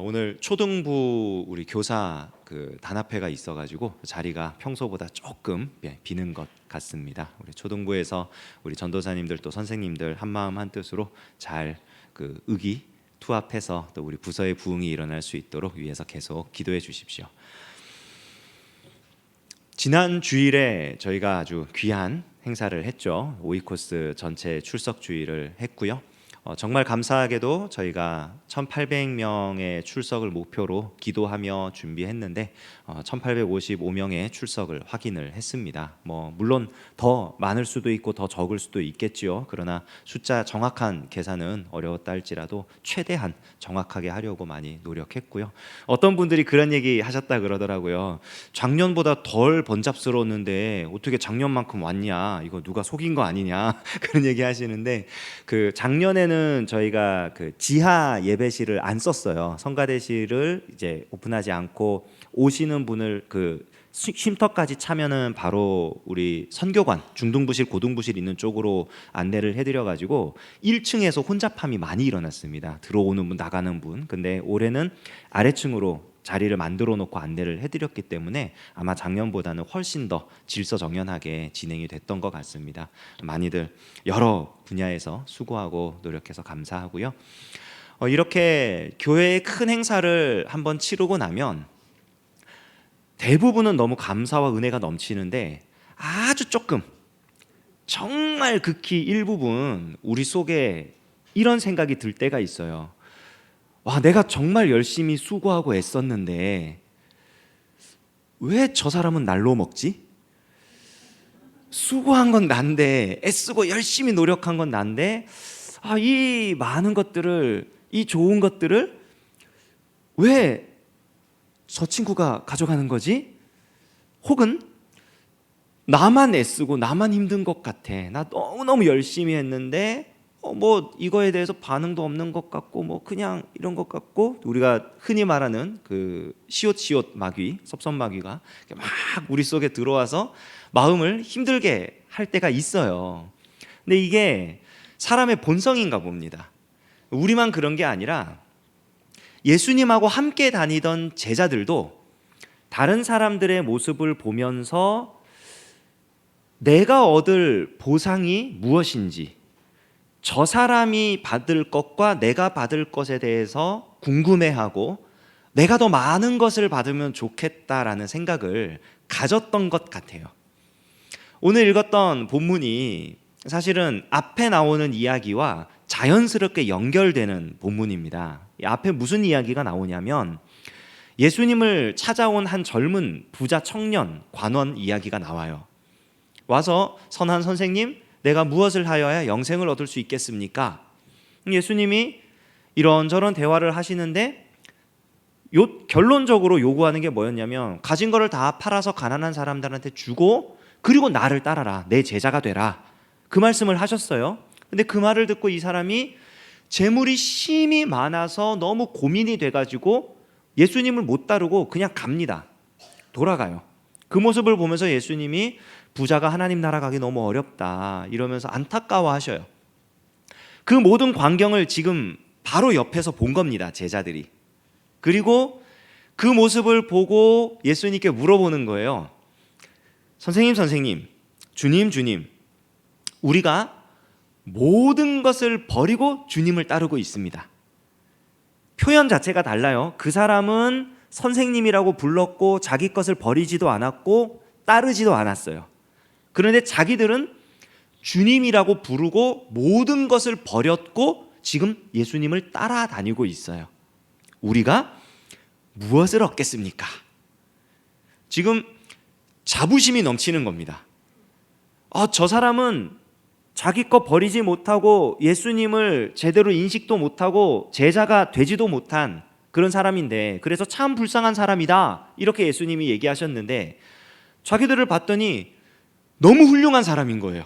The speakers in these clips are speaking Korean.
오늘 초등부 우리 교사 단합회가 있어가지고 자리가 평소보다 조금 비는 것 같습니다. 우리 초등부에서 우리 전도사님들 또 선생님들 한마음 한뜻으로 잘 의기투합해서 또 우리 부서의 부흥이 일어날 수 있도록 위해서 계속 기도해 주십시오. 지난 주일에 저희가 아주 귀한 행사를 했죠. 오이코스 전체 출석 주일을 했고요. 정말 감사하게도 저희가 1,800명의 출석을 목표로 기도하며 준비했는데 1,855명의 출석을 확인을 했습니다. 물론 더 많을 수도 있고 더 적을 수도 있겠지요. 그러나 숫자 정확한 계산은 어려웠다 할지라도 최대한 정확하게 하려고 많이 노력했고요. 어떤 분들이 그런 얘기 하셨다 그러더라고요. 작년보다 덜 번잡스러웠는데 어떻게 작년만큼 왔냐, 이거 누가 속인 거 아니냐 그런 얘기 하시는데, 작년에는 저희가 지하 예배실을 안 썼어요. 성가대실을 이제 오픈하지 않고 오시는 분을 쉼터까지 차면은 바로 우리 선교관, 중등부실, 고등부실 있는 쪽으로 안내를 해드려가지고 1층에서 혼잡함이 많이 일어났습니다. 들어오는 분, 나가는 분. 근데 올해는 아래층으로 자리를 만들어 놓고 안내를 해드렸기 때문에 아마 작년보다는 훨씬 더 질서정연하게 진행이 됐던 것 같습니다. 많이들 여러 분야에서 수고하고 노력해서 감사하고요. 이렇게 교회의 큰 행사를 한번 치르고 나면 대부분은 너무 감사와 은혜가 넘치는데 아주 조금, 정말 극히 일부분 우리 속에 이런 생각이 들 때가 있어요. 와, 내가 정말 열심히 수고하고 애썼는데 왜 저 사람은 날로 먹지? 수고한 건 난데, 애쓰고 열심히 노력한 건 난데, 이 많은 것들을, 이 좋은 것들을 왜 저 친구가 가져가는 거지? 혹은 나만 애쓰고 나만 힘든 것 같아. 나 너무너무 열심히 했는데 이거에 대해서 반응도 없는 것 같고 그냥 이런 것 같고, 우리가 흔히 말하는 시옷시옷 마귀, 섭섭마귀가 막 우리 속에 들어와서 마음을 힘들게 할 때가 있어요. 근데 이게 사람의 본성인가 봅니다. 우리만 그런 게 아니라 예수님하고 함께 다니던 제자들도 다른 사람들의 모습을 보면서 내가 얻을 보상이 무엇인지, 저 사람이 받을 것과 내가 받을 것에 대해서 궁금해하고 내가 더 많은 것을 받으면 좋겠다라는 생각을 가졌던 것 같아요. 오늘 읽었던 본문이 사실은 앞에 나오는 이야기와 자연스럽게 연결되는 본문입니다. 앞에 무슨 이야기가 나오냐면 예수님을 찾아온 한 젊은 부자 청년 관원 이야기가 나와요. 와서 선한 선생님, 내가 무엇을 하여야 영생을 얻을 수 있겠습니까? 예수님이 이런저런 대화를 하시는데 결론적으로 요구하는 게 뭐였냐면, 가진 거를 다 팔아서 가난한 사람들한테 주고 그리고 나를 따라라, 내 제자가 되라, 그 말씀을 하셨어요. 근데 그 말을 듣고 이 사람이 재물이 심히 많아서 너무 고민이 돼가지고 예수님을 못 따르고 그냥 갑니다. 돌아가요. 그 모습을 보면서 예수님이 부자가 하나님 나라 가기 너무 어렵다 이러면서 안타까워하셔요. 그 모든 광경을 지금 바로 옆에서 본 겁니다, 제자들이. 그리고 그 모습을 보고 예수님께 물어보는 거예요. 선생님, 주님, 우리가 모든 것을 버리고 주님을 따르고 있습니다. 표현 자체가 달라요. 그 사람은 선생님이라고 불렀고 자기 것을 버리지도 않았고 따르지도 않았어요. 그런데 자기들은 주님이라고 부르고 모든 것을 버렸고 지금 예수님을 따라다니고 있어요. 우리가 무엇을 얻겠습니까? 지금 자부심이 넘치는 겁니다. 저 사람은 자기 것 버리지 못하고 예수님을 제대로 인식도 못하고 제자가 되지도 못한 그런 사람인데, 그래서 참 불쌍한 사람이다 이렇게 예수님이 얘기하셨는데, 자기들을 봤더니 너무 훌륭한 사람인 거예요.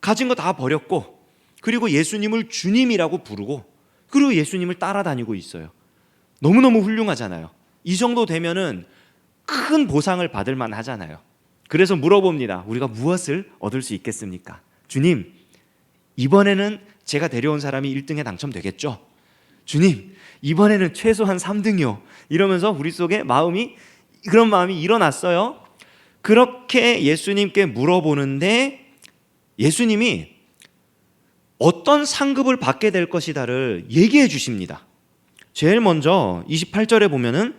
가진 거 다 버렸고 그리고 예수님을 주님이라고 부르고 그리고 예수님을 따라다니고 있어요. 너무너무 훌륭하잖아요. 이 정도 되면은 큰 보상을 받을 만하잖아요. 그래서 물어봅니다. 우리가 무엇을 얻을 수 있겠습니까? 주님, 이번에는 제가 데려온 사람이 1등에 당첨되겠죠? 주님, 이번에는 최소한 3등이요. 이러면서 우리 속에 그런 마음이 일어났어요. 그렇게 예수님께 물어보는데 예수님이 어떤 상급을 받게 될 것이다를 얘기해 주십니다. 제일 먼저 28절에 보면은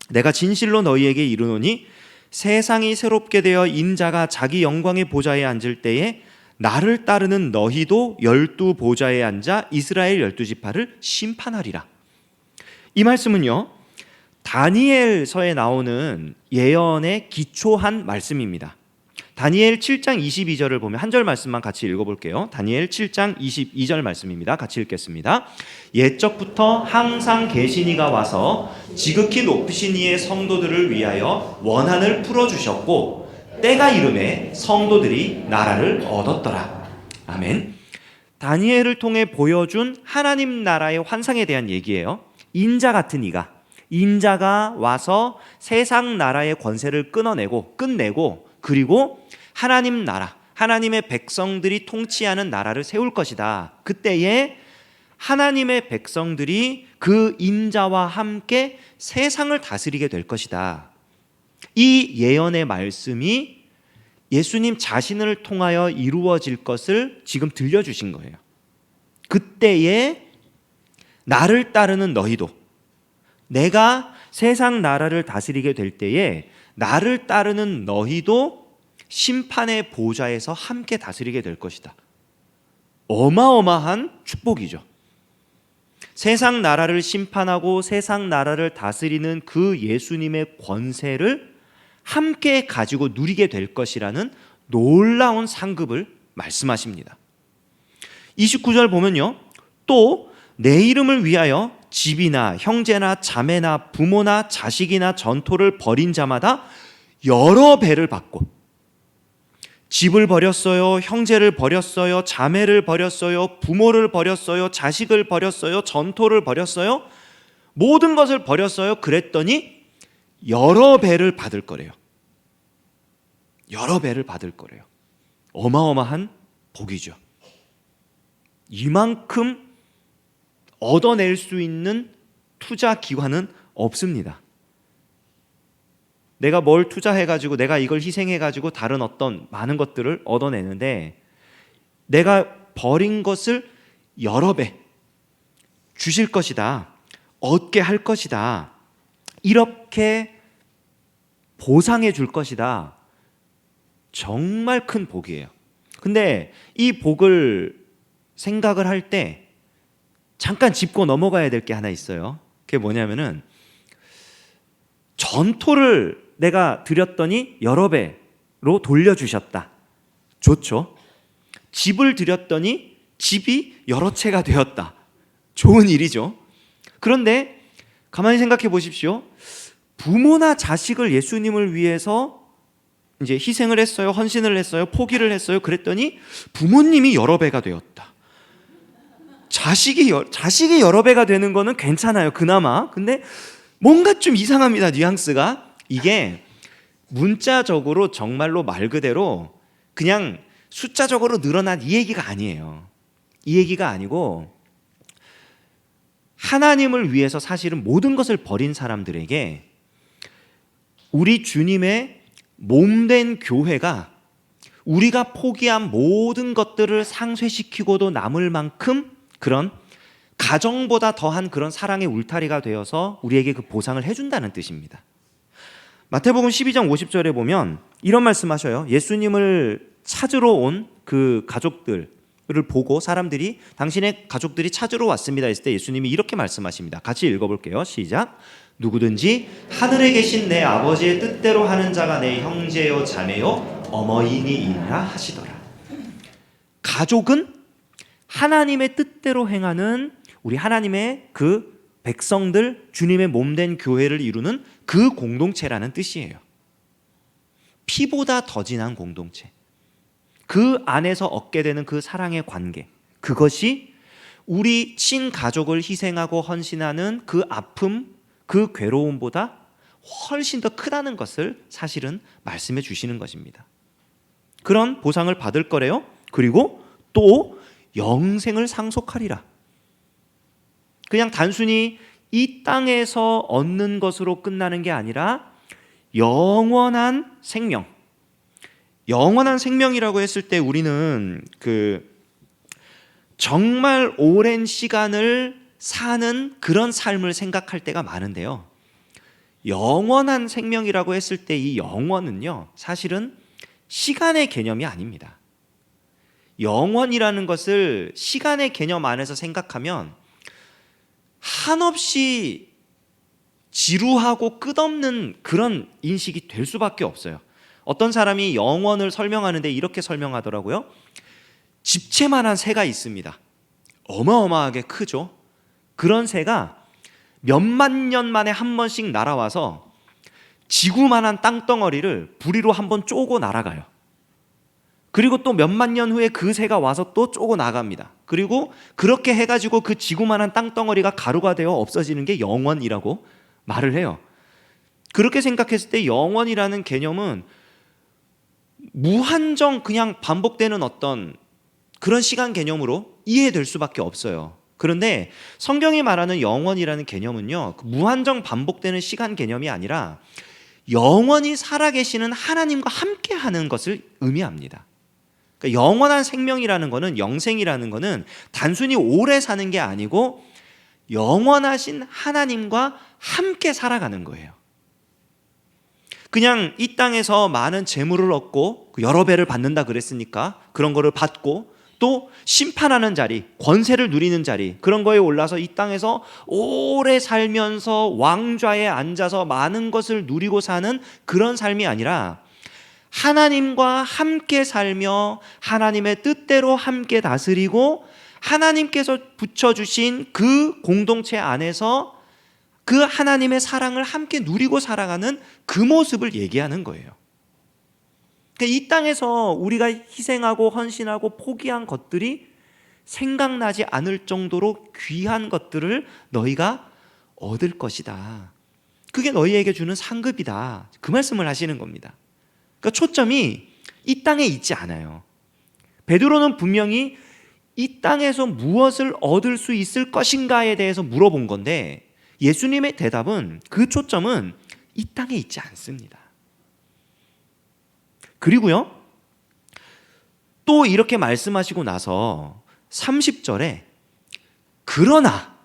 내가 진실로 너희에게 이르노니 세상이 새롭게 되어 인자가 자기 영광의 보좌에 앉을 때에 나를 따르는 너희도 12 보좌에 앉아 이스라엘 12지파를 심판하리라. 이 말씀은요, 다니엘서에 나오는 예언에 기초한 말씀입니다. 다니엘 7장 22절을 보면 한 절 말씀만 같이 읽어볼게요. 다니엘 7장 22절 말씀입니다. 같이 읽겠습니다. 옛적부터 항상 계신 이가 와서 지극히 높으신 이의 성도들을 위하여 원한을 풀어주셨고 때가 이름에 성도들이 나라를 얻었더라. 아멘. 다니엘을 통해 보여준 하나님 나라의 환상에 대한 얘기예요. 인자가 와서 세상 나라의 권세를 끝내고 그리고 하나님 나라, 하나님의 백성들이 통치하는 나라를 세울 것이다. 그때에 하나님의 백성들이 그 인자와 함께 세상을 다스리게 될 것이다. 이 예언의 말씀이 예수님 자신을 통하여 이루어질 것을 지금 들려주신 거예요. 그때에 나를 따르는 너희도, 내가 세상 나라를 다스리게 될 때에 나를 따르는 너희도 심판의 보좌에서 함께 다스리게 될 것이다. 어마어마한 축복이죠. 세상 나라를 심판하고 세상 나라를 다스리는 그 예수님의 권세를 함께 가지고 누리게 될 것이라는 놀라운 상급을 말씀하십니다. 29절 보면요, 또 내 이름을 위하여 집이나 형제나 자매나 부모나 자식이나 전토를 벌인 자마다 여러 배를 받고, 집을 버렸어요, 형제를 버렸어요, 자매를 버렸어요, 부모를 버렸어요, 자식을 버렸어요, 전토를 버렸어요, 모든 것을 버렸어요. 그랬더니 여러 배를 받을 거래요. 여러 배를 받을 거래요. 어마어마한 복이죠. 이만큼 얻어낼 수 있는 투자 기관은 없습니다. 내가 뭘 투자해가지고 내가 이걸 희생해가지고 다른 어떤 많은 것들을 얻어내는데 내가 버린 것을 여러 배 주실 것이다, 얻게 할 것이다, 이렇게 보상해 줄 것이다. 정말 큰 복이에요. 근데 이 복을 생각을 할 때 잠깐 짚고 넘어가야 될 게 하나 있어요. 그게 뭐냐면은 전토를 내가 드렸더니 여러 배로 돌려주셨다. 좋죠. 집을 드렸더니 집이 여러 채가 되었다. 좋은 일이죠. 그런데 가만히 생각해 보십시오. 부모나 자식을 예수님을 위해서 이제 희생을 했어요, 헌신을 했어요, 포기를 했어요. 그랬더니 부모님이 여러 배가 되었다. 자식이 여러 배가 되는 거는 괜찮아요, 그나마. 근데 뭔가 좀 이상합니다, 뉘앙스가. 이게 문자적으로 정말로 말 그대로 그냥 숫자적으로 늘어난 이 얘기가 아니에요. 이 얘기가 아니고 하나님을 위해서 사실은 모든 것을 버린 사람들에게 우리 주님의 몸된 교회가 우리가 포기한 모든 것들을 상쇄시키고도 남을 만큼 그런 가정보다 더한 그런 사랑의 울타리가 되어서 우리에게 그 보상을 해준다는 뜻입니다. 마태복음 12장 50절에 보면 이런 말씀하셔요. 예수님을 찾으러 온 그 가족들을 보고 사람들이 당신의 가족들이 찾으러 왔습니다 했을 때 예수님이 이렇게 말씀하십니다. 같이 읽어볼게요. 시작. 누구든지 하늘에 계신 내 아버지의 뜻대로 하는 자가 내 형제요 자매요 어머니이니라 하시더라. 가족은 하나님의 뜻대로 행하는 우리 하나님의 그 백성들, 주님의 몸된 교회를 이루는 그 공동체라는 뜻이에요. 피보다 더 진한 공동체, 그 안에서 얻게 되는 그 사랑의 관계, 그것이 우리 친가족을 희생하고 헌신하는 그 아픔, 그 괴로움보다 훨씬 더 크다는 것을 사실은 말씀해 주시는 것입니다. 그런 보상을 받을 거래요. 그리고 또 영생을 상속하리라. 그냥 단순히 이 땅에서 얻는 것으로 끝나는 게 아니라 영원한 생명. 영원한 생명이라고 했을 때 우리는 정말 오랜 시간을 사는 그런 삶을 생각할 때가 많은데요. 영원한 생명이라고 했을 때 이 영원은요, 사실은 시간의 개념이 아닙니다. 영원이라는 것을 시간의 개념 안에서 생각하면 한없이 지루하고 끝없는 그런 인식이 될 수밖에 없어요. 어떤 사람이 영원을 설명하는데 이렇게 설명하더라고요. 집채만한 새가 있습니다. 어마어마하게 크죠. 그런 새가 몇만 년 만에 한 번씩 날아와서 지구만한 땅덩어리를 부리로 한번 쪼고 날아가요. 그리고 또 몇만 년 후에 그 새가 와서 또 쪼고 나갑니다. 그리고 그렇게 해가지고 그 지구만한 땅덩어리가 가루가 되어 없어지는 게 영원이라고 말을 해요. 그렇게 생각했을 때 영원이라는 개념은 무한정 그냥 반복되는 어떤 그런 시간 개념으로 이해될 수밖에 없어요. 그런데 성경이 말하는 영원이라는 개념은요, 무한정 반복되는 시간 개념이 아니라 영원히 살아계시는 하나님과 함께하는 것을 의미합니다. 그러니까 영원한 생명이라는 것은, 영생이라는 것은 단순히 오래 사는 게 아니고 영원하신 하나님과 함께 살아가는 거예요. 그냥 이 땅에서 많은 재물을 얻고 여러 배를 받는다 그랬으니까 그런 거를 받고 또 심판하는 자리, 권세를 누리는 자리, 그런 거에 올라서 이 땅에서 오래 살면서 왕좌에 앉아서 많은 것을 누리고 사는 그런 삶이 아니라 하나님과 함께 살며 하나님의 뜻대로 함께 다스리고 하나님께서 붙여주신 그 공동체 안에서 그 하나님의 사랑을 함께 누리고 살아가는 그 모습을 얘기하는 거예요. 이 땅에서 우리가 희생하고 헌신하고 포기한 것들이 생각나지 않을 정도로 귀한 것들을 너희가 얻을 것이다. 그게 너희에게 주는 상급이다. 그 말씀을 하시는 겁니다. 그러니까 초점이 이 땅에 있지 않아요. 베드로는 분명히 이 땅에서 무엇을 얻을 수 있을 것인가에 대해서 물어본 건데 예수님의 대답은, 그 초점은 이 땅에 있지 않습니다. 그리고요, 또 이렇게 말씀하시고 나서 30절에 그러나,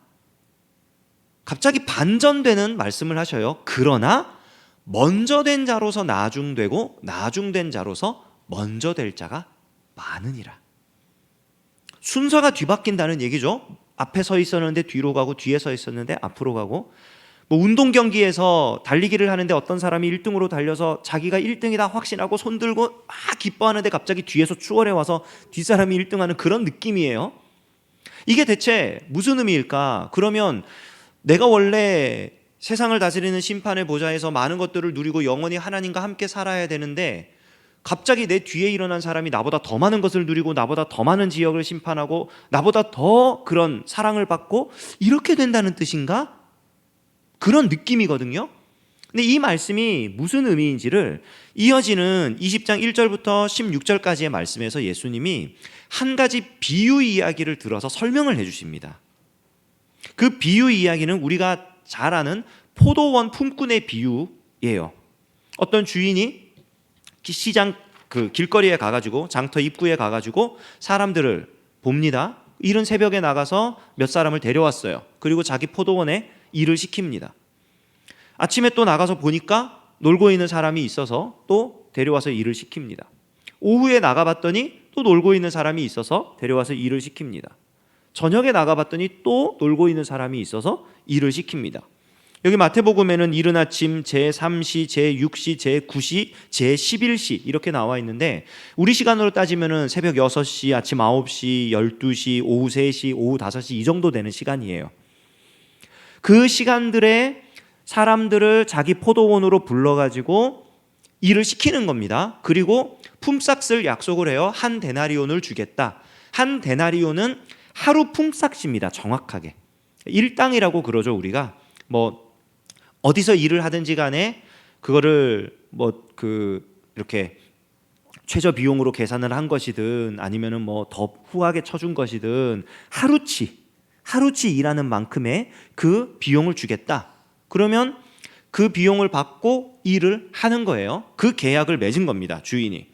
갑자기 반전되는 말씀을 하셔요. 그러나 먼저 된 자로서 나중되고 나중된 자로서 먼저 될 자가 많으니라. 순서가 뒤바뀐다는 얘기죠. 앞에 서 있었는데 뒤로 가고, 뒤에 서 있었는데 앞으로 가고, 운동 경기에서 달리기를 하는데 어떤 사람이 1등으로 달려서 자기가 1등이다 확신하고 손 들고 막 기뻐하는데 갑자기 뒤에서 추월해 와서 뒷사람이 1등하는 그런 느낌이에요. 이게 대체 무슨 의미일까? 그러면 내가 원래 세상을 다스리는 심판의 보좌에서 많은 것들을 누리고 영원히 하나님과 함께 살아야 되는데 갑자기 내 뒤에 일어난 사람이 나보다 더 많은 것을 누리고 나보다 더 많은 지역을 심판하고 나보다 더 그런 사랑을 받고 이렇게 된다는 뜻인가? 그런 느낌이거든요. 근데 이 말씀이 무슨 의미인지를 이어지는 20장 1절부터 16절까지의 말씀에서 예수님이 한 가지 비유 이야기를 들어서 설명을 해주십니다. 그 비유 이야기는 우리가 잘 아는 포도원 품꾼의 비유예요. 어떤 주인이 시장 길거리에 가가지고, 장터 입구에 가가지고 사람들을 봅니다. 이른 새벽에 나가서 몇 사람을 데려왔어요. 그리고 자기 포도원에 일을 시킵니다. 아침에 또 나가서 보니까 놀고 있는 사람이 있어서 또 데려와서 일을 시킵니다. 오후에 나가봤더니 또 놀고 있는 사람이 있어서 데려와서 일을 시킵니다. 저녁에 나가봤더니 또 놀고 있는 사람이 있어서 일을 시킵니다. 여기 마태복음에는 이른 아침, 제3시, 제6시, 제9시, 제11시 이렇게 나와 있는데 우리 시간으로 따지면 새벽 6시, 아침 9시, 12시, 오후 3시, 오후 5시 이 정도 되는 시간이에요. 그 시간들에 사람들을 자기 포도원으로 불러가지고 일을 시키는 겁니다. 그리고 품삯을 약속을 해요. 한 데나리온을 주겠다. 한 데나리온은 하루 품삯입니다. 정확하게 일당이라고 그러죠. 우리가 어디서 일을 하든지 간에 그거를 이렇게 최저 비용으로 계산을 한 것이든 아니면은 더 후하게 쳐준 것이든 하루치 하루치 일하는 만큼의 그 비용을 주겠다. 그러면 그 비용을 받고 일을 하는 거예요. 그 계약을 맺은 겁니다, 주인이.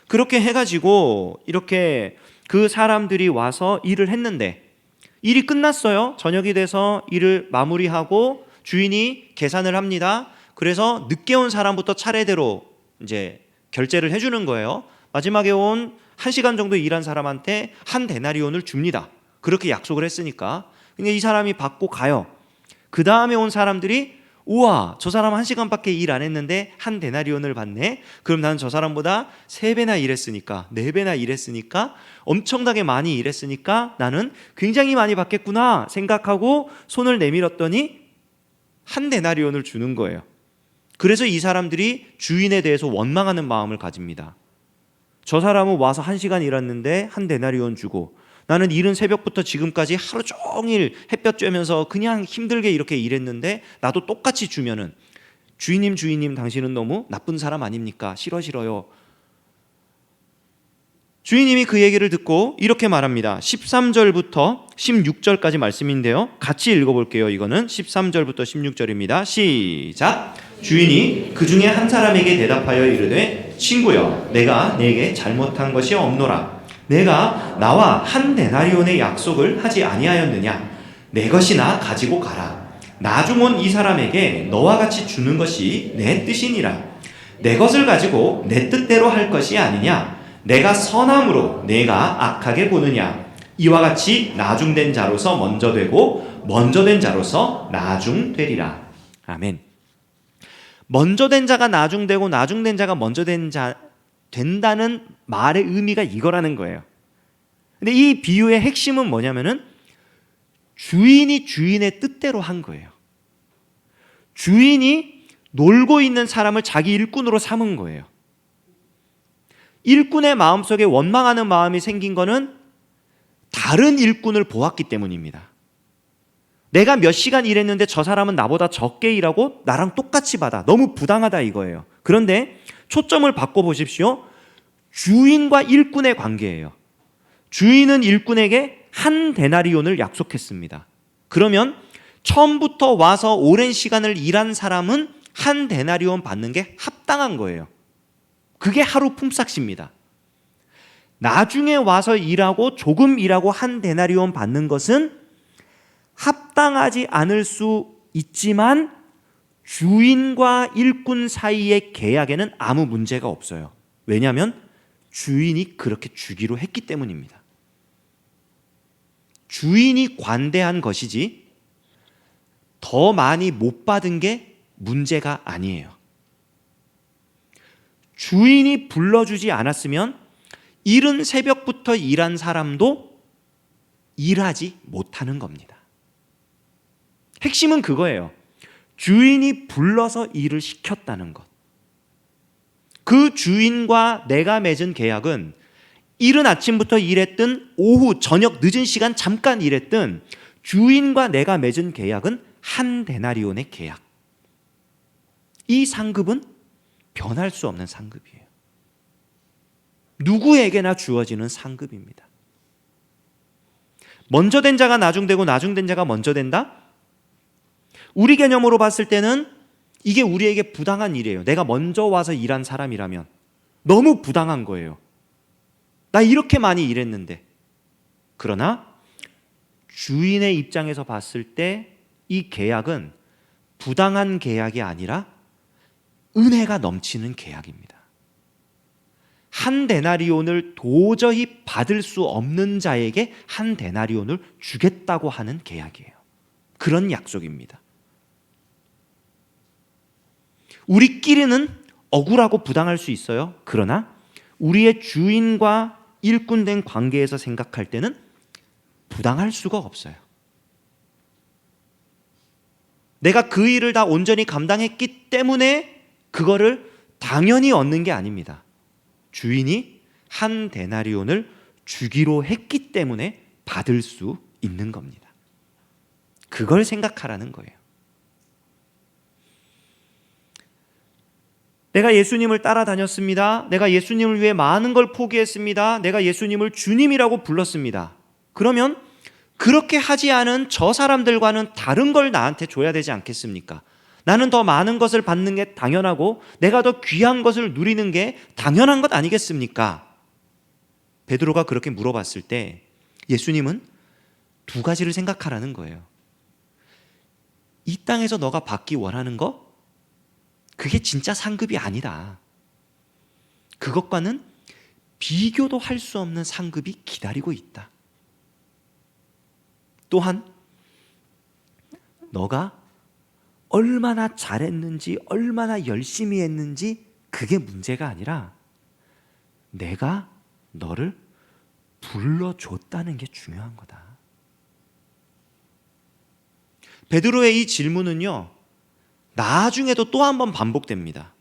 그렇게 해가지고 이렇게 그 사람들이 와서 일을 했는데 일이 끝났어요. 저녁이 돼서 일을 마무리하고 주인이 계산을 합니다. 그래서 늦게 온 사람부터 차례대로 이제 결제를 해주는 거예요. 마지막에 온 1시간 정도 일한 사람한테 한 데나리온을 줍니다. 그렇게 약속을 했으니까. 근데 이 사람이 받고 가요. 그 다음에 온 사람들이 우와, 저 사람 1시간밖에 일 안 했는데 한 데나리온을 받네. 그럼 나는 저 사람보다 3배나 일했으니까, 4배나 일했으니까, 엄청나게 많이 일했으니까 나는 굉장히 많이 받겠구나 생각하고 손을 내밀었더니 한 데나리온을 주는 거예요. 그래서 이 사람들이 주인에 대해서 원망하는 마음을 가집니다. 저 사람은 와서 1시간 일했는데 한 데나리온 주고, 나는 이른 새벽부터 지금까지 하루 종일 햇볕 쬐면서 그냥 힘들게 이렇게 일했는데 나도 똑같이 주면은 주인님 당신은 너무 나쁜 사람 아닙니까? 싫어요. 주인님이 그 얘기를 듣고 이렇게 말합니다. 13절부터 16절까지 말씀인데요, 같이 읽어볼게요. 이거는 13절부터 16절입니다. 시작. 주인이 그 중에 한 사람에게 대답하여 이르되 친구여, 내가 네게 잘못한 것이 없노라. 내가 나와 한 데나리온의 약속을 하지 아니하였느냐? 내 것이나 가지고 가라. 나중 온 이 사람에게 너와 같이 주는 것이 내 뜻이니라. 내 것을 가지고 내 뜻대로 할 것이 아니냐? 내가 선함으로 내가 악하게 보느냐? 이와 같이 나중된 자로서 먼저 되고 먼저 된 자로서 나중되리라. 아멘. 먼저 된 자가 나중되고 나중된 자가 먼저 된다는 말의 의미가 이거라는 거예요. 근데 이 비유의 핵심은 뭐냐면은 주인이 주인의 뜻대로 한 거예요. 주인이 놀고 있는 사람을 자기 일꾼으로 삼은 거예요. 일꾼의 마음속에 원망하는 마음이 생긴 거는 다른 일꾼을 보았기 때문입니다. 내가 몇 시간 일했는데 저 사람은 나보다 적게 일하고 나랑 똑같이 받아. 너무 부당하다 이거예요. 그런데 초점을 바꿔보십시오. 주인과 일꾼의 관계예요. 주인은 일꾼에게 한 데나리온을 약속했습니다. 그러면 처음부터 와서 오랜 시간을 일한 사람은 한 데나리온 받는 게 합당한 거예요. 그게 하루 품삯입니다. 나중에 와서 일하고 조금 일하고 한 데나리온 받는 것은 합당하지 않을 수 있지만 주인과 일꾼 사이의 계약에는 아무 문제가 없어요. 왜냐하면 주인이 그렇게 주기로 했기 때문입니다. 주인이 관대한 것이지 더 많이 못 받은 게 문제가 아니에요. 주인이 불러주지 않았으면 이른 새벽부터 일한 사람도 일하지 못하는 겁니다. 핵심은 그거예요. 주인이 불러서 일을 시켰다는 것. 그 주인과 내가 맺은 계약은 이른 아침부터 일했든 오후 저녁 늦은 시간 잠깐 일했든 주인과 내가 맺은 계약은 한 데나리온의 계약. 이 상급은 변할 수 없는 상급이에요. 누구에게나 주어지는 상급입니다. 먼저 된 자가 나중되고 나중된 자가 먼저 된다? 우리 개념으로 봤을 때는 이게 우리에게 부당한 일이에요. 내가 먼저 와서 일한 사람이라면 너무 부당한 거예요. 나 이렇게 많이 일했는데. 그러나 주인의 입장에서 봤을 때 이 계약은 부당한 계약이 아니라 은혜가 넘치는 계약입니다. 한 데나리온을 도저히 받을 수 없는 자에게 한 데나리온을 주겠다고 하는 계약이에요. 그런 약속입니다. 우리끼리는 억울하고 부당할 수 있어요. 그러나 우리의 주인과 일꾼된 관계에서 생각할 때는 부당할 수가 없어요. 내가 그 일을 다 온전히 감당했기 때문에 그거를 당연히 얻는 게 아닙니다. 주인이 한 데나리온을 주기로 했기 때문에 받을 수 있는 겁니다. 그걸 생각하라는 거예요. 내가 예수님을 따라다녔습니다. 내가 예수님을 위해 많은 걸 포기했습니다. 내가 예수님을 주님이라고 불렀습니다. 그러면 그렇게 하지 않은 저 사람들과는 다른 걸 나한테 줘야 되지 않겠습니까? 나는 더 많은 것을 받는 게 당연하고 내가 더 귀한 것을 누리는 게 당연한 것 아니겠습니까? 베드로가 그렇게 물어봤을 때 예수님은 두 가지를 생각하라는 거예요. 이 땅에서 너가 받기 원하는 거? 그게 진짜 상급이 아니다. 그것과는 비교도 할 수 없는 상급이 기다리고 있다. 또한 너가 얼마나 잘했는지, 얼마나 열심히 했는지 그게 문제가 아니라 내가 너를 불러줬다는 게 중요한 거다. 베드로의 이 질문은요, 나중에도 또 한 번 반복됩니다.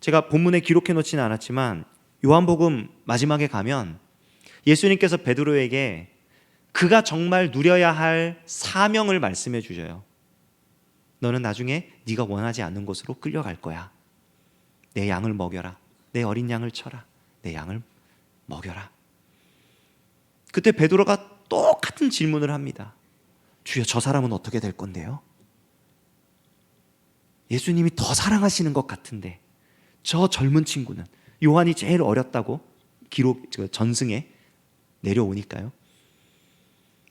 제가 본문에 기록해 놓지는 않았지만 요한복음 마지막에 가면 예수님께서 베드로에게 그가 정말 누려야 할 사명을 말씀해 주셔요. 너는 나중에 네가 원하지 않는 곳으로 끌려갈 거야. 내 양을 먹여라. 내 어린 양을 쳐라. 내 양을 먹여라. 그때 베드로가 똑같은 질문을 합니다. 주여, 저 사람은 어떻게 될 건데요? 예수님이 더 사랑하시는 것 같은데 저 젊은 친구는, 요한이 제일 어렸다고 기록 전승에 내려오니까요.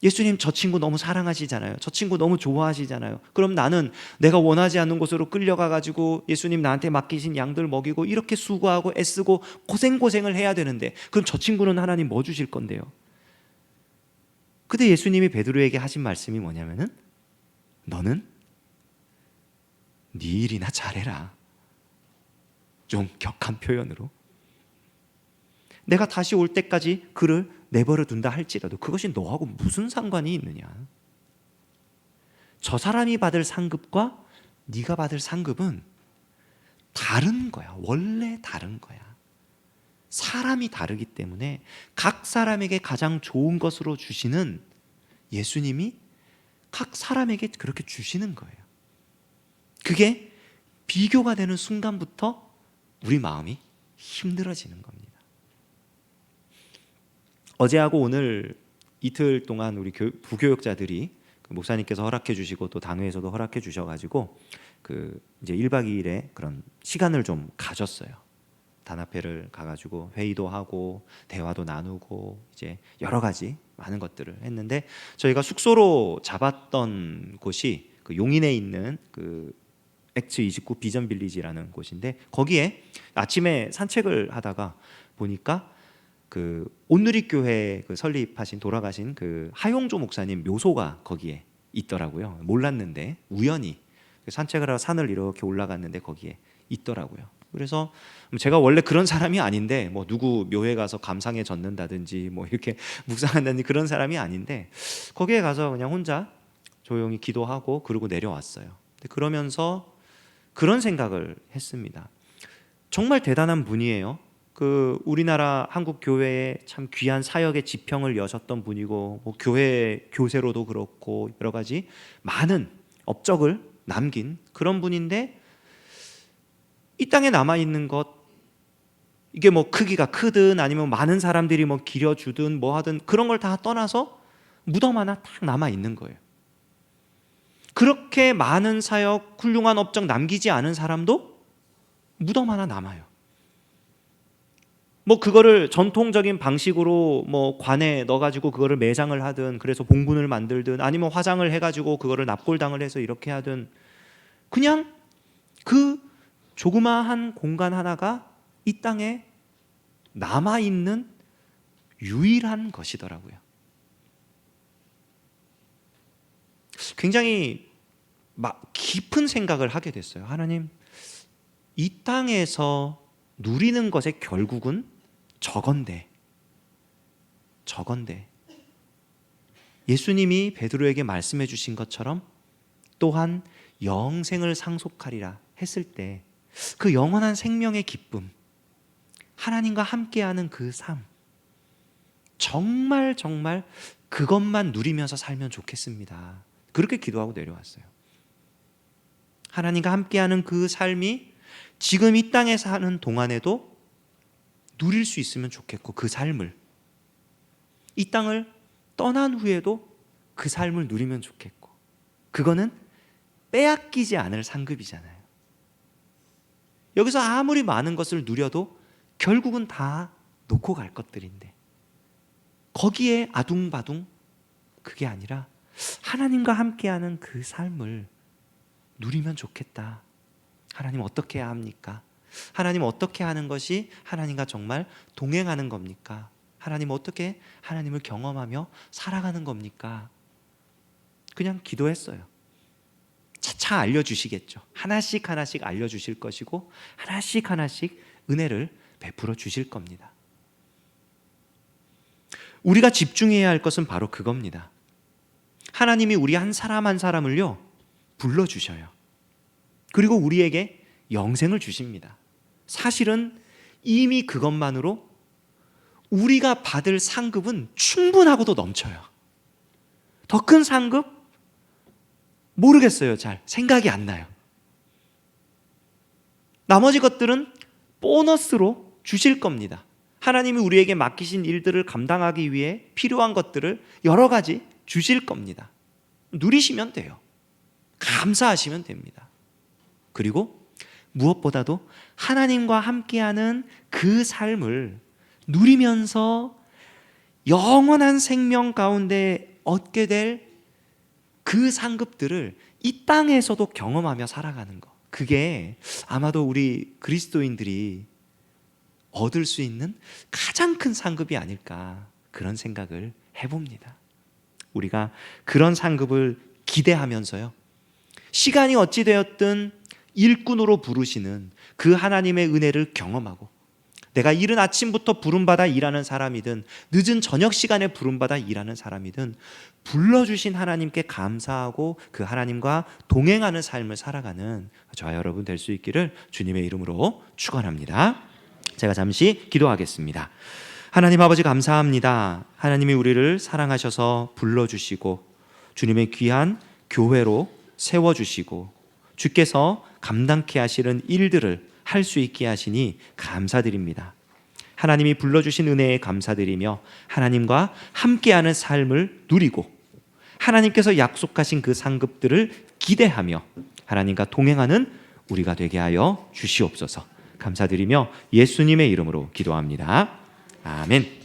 예수님, 저 친구 너무 사랑하시잖아요. 저 친구 너무 좋아하시잖아요. 그럼 나는 내가 원하지 않는 곳으로 끌려가가지고 예수님 나한테 맡기신 양들 먹이고 이렇게 수고하고 애쓰고 고생을 해야 되는데 그럼 저 친구는 하나님 뭐 주실 건데요? 그때 예수님이 베드로에게 하신 말씀이 뭐냐면은 너는 네 일이나 잘해라. 좀 격한 표현으로. 내가 다시 올 때까지 그를 내버려 둔다 할지라도 그것이 너하고 무슨 상관이 있느냐. 저 사람이 받을 상급과 네가 받을 상급은 다른 거야. 원래 다른 거야. 사람이 다르기 때문에 각 사람에게 가장 좋은 것으로 주시는 예수님이 각 사람에게 그렇게 주시는 거예요. 그게 비교가 되는 순간부터 우리 마음이 힘들어지는 겁니다. 어제하고 오늘 이틀 동안 우리 부교육자들이 목사님께서 허락해 주시고 또 당회에서도 허락해 주셔가지고 이제 1박 2일의 그런 시간을 좀 가졌어요. 단합회를 가가지고 회의도 하고 대화도 나누고 이제 여러 가지 많은 것들을 했는데 저희가 숙소로 잡았던 곳이 용인에 있는 X29 비전 빌리지라는 곳인데 거기에 아침에 산책을 하다가 보니까 온누리 교회 설립하신 돌아가신 하용조 목사님 묘소가 거기에 있더라고요. 몰랐는데 우연히 산책을 하러 산을 이렇게 올라갔는데 거기에 있더라고요. 그래서 제가 원래 그런 사람이 아닌데 뭐 누구 묘에 가서 감상에 젖는다든지 뭐 이렇게 묵상한다든지 그런 사람이 아닌데 거기에 가서 그냥 혼자 조용히 기도하고 그러고 내려왔어요. 그러면서 그런 생각을 했습니다. 정말 대단한 분이에요. 우리나라 한국 교회에 참 귀한 사역의 지평을 여셨던 분이고 뭐 교회 교세로도 그렇고 여러 가지 많은 업적을 남긴 그런 분인데 이 땅에 남아 있는 것 이게 뭐 크기가 크든 아니면 많은 사람들이 뭐 기려주든 뭐 하든 그런 걸 다 떠나서 무덤 하나 딱 남아 있는 거예요. 그렇게 많은 사역, 훌륭한 업적 남기지 않은 사람도 무덤 하나 남아요. 뭐 그거를 전통적인 방식으로 뭐 관에 넣어가지고 그거를 매장을 하든 그래서 봉분을 만들든 아니면 화장을 해가지고 그거를 납골당을 해서 이렇게 하든 그냥 그 조그마한 공간 하나가 이 땅에 남아있는 유일한 것이더라고요. 굉장히 깊은 생각을 하게 됐어요. 하나님, 이 땅에서 누리는 것의 결국은 저건데 예수님이 베드로에게 말씀해 주신 것처럼 또한 영생을 상속하리라 했을 때 그 영원한 생명의 기쁨, 하나님과 함께하는 그 삶, 정말 그것만 누리면서 살면 좋겠습니다. 그렇게 기도하고 내려왔어요. 하나님과 함께하는 그 삶이 지금 이 땅에 사는 동안에도 누릴 수 있으면 좋겠고 그 삶을 이 땅을 떠난 후에도 그 삶을 누리면 좋겠고, 그거는 빼앗기지 않을 상급이잖아요. 여기서 아무리 많은 것을 누려도 결국은 다 놓고 갈 것들인데, 거기에 아둥바둥, 그게 아니라 하나님과 함께하는 그 삶을 누리면 좋겠다. 하나님 어떻게 해야 합니까? 하나님 어떻게 하는 것이 하나님과 정말 동행하는 겁니까? 하나님 어떻게 하나님을 경험하며 살아가는 겁니까? 그냥 기도했어요. 차차 알려주시겠죠. 하나씩 하나씩 알려주실 것이고, 하나씩 하나씩 은혜를 베풀어 주실 겁니다. 우리가 집중해야 할 것은 바로 그겁니다. 하나님이 우리 한 사람 한 사람을요, 불러주셔요. 그리고 우리에게 영생을 주십니다. 사실은 이미 그것만으로 우리가 받을 상급은 충분하고도 넘쳐요. 더 큰 상급? 모르겠어요. 잘 생각이 안 나요. 나머지 것들은 보너스로 주실 겁니다. 하나님이 우리에게 맡기신 일들을 감당하기 위해 필요한 것들을 여러 가지 주실 겁니다. 누리시면 돼요. 감사하시면 됩니다. 그리고 무엇보다도 하나님과 함께하는 그 삶을 누리면서 영원한 생명 가운데 얻게 될 그 상급들을 이 땅에서도 경험하며 살아가는 것, 그게 아마도 우리 그리스도인들이 얻을 수 있는 가장 큰 상급이 아닐까, 그런 생각을 해봅니다. 우리가 그런 상급을 기대하면서요, 시간이 어찌 되었든 일꾼으로 부르시는 그 하나님의 은혜를 경험하고, 내가 이른 아침부터 부름받아 일하는 사람이든 늦은 저녁 시간에 부름받아 일하는 사람이든 불러주신 하나님께 감사하고 그 하나님과 동행하는 삶을 살아가는 저와 여러분 될 수 있기를 주님의 이름으로 축원합니다. 제가 잠시 기도하겠습니다. 하나님 아버지, 감사합니다. 하나님이 우리를 사랑하셔서 불러주시고 주님의 귀한 교회로 세워주시고 주께서 감당케 하시는 일들을 할 수 있게 하시니 감사드립니다. 하나님이 불러주신 은혜에 감사드리며 하나님과 함께하는 삶을 누리고 하나님께서 약속하신 그 상급들을 기대하며 하나님과 동행하는 우리가 되게 하여 주시옵소서. 감사드리며 예수님의 이름으로 기도합니다. 아멘.